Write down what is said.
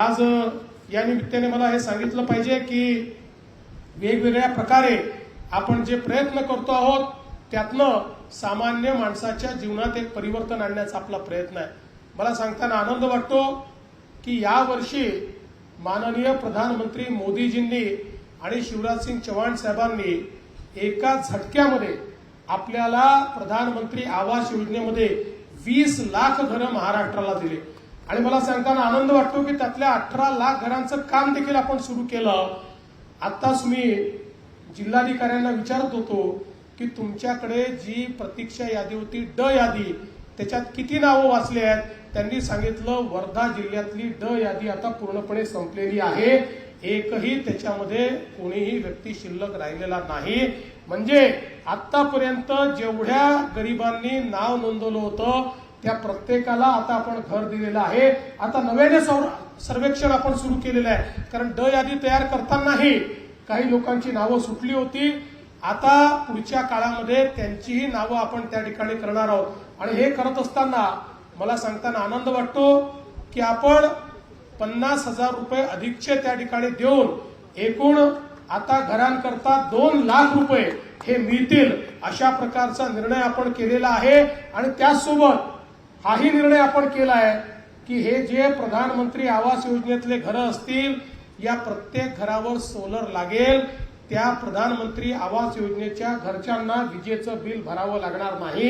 आज या निमित्ताने मला हे सांगितलं पाहिजे की वेगवेगळ्या प्रकारे आपण जे प्रयत्न करतो आहोत त्यातनं सामान्य माणसाच्या जीवनात एक परिवर्तन आणण्याचा आपला प्रयत्न आहे। मला सांगताना आनंद वाटतो की यावर्षी माननीय प्रधानमंत्री मोदीजींनी आणि शिवराजसिंग चौहान साहेबांनी एका झटक्यामध्ये आपल्याला प्रधानमंत्री आवास योजनेमध्ये 20 लाख घरं महाराष्ट्राला दिले आणि मला सांगताना आनंद वाटतो की त्यातल्या 18 लाख घरांचं काम देखील आपण सुरू केलं। आत्ताच मी जिल्हाधिकाऱ्यांना विचारत होतो की तुमच्याकडे जी प्रतीक्षा यादी होती ड यादी त्याच्यात किती नावं वाचले आहेत। त्यांनी सांगितलं वर्धा जिल्ह्यातली ड यादी आता पूर्णपणे संपलेली आहे, एकही त्याच्यामध्ये कोणीही व्यक्ती शिल्लक राहिलेला नाही। म्हणजे आतापर्यंत जेवढ्या गरिबांनी नाव नोंदवलं होतं त्या प्रत्येकाला आता आपण घर दिलेलं आहे। आता नव्याने सर्वेक्षण आपण सुरू केलेलं आहे, कारण ड यादी तयार करतानाही काही लोकांची नावं सुटली होती। आता पुढच्या काळामध्ये त्यांचीही नावं आपण त्या ठिकाणी करणार आहोत आणि हे करत असताना मला सांगताना आनंद वाटतो की आपण 50,000 रुपये अधिकचे त्या ठिकाणी देऊन एकूण आता घरांकरता 2 लाख रुपये हे मिळतील अशा प्रकारचा निर्णय आपण केलेला आहे। आणि त्याचसोबत हाही निर्णय आपण केला आहे की हे जे प्रधानमंत्री आवास योजनेतले घरं असतील या प्रत्येक घरावर सोलर लागेल। त्या प्रधानमंत्री आवास योजनेच्या घरच्यांना विजेचं बिल भरावं लागणार नाही।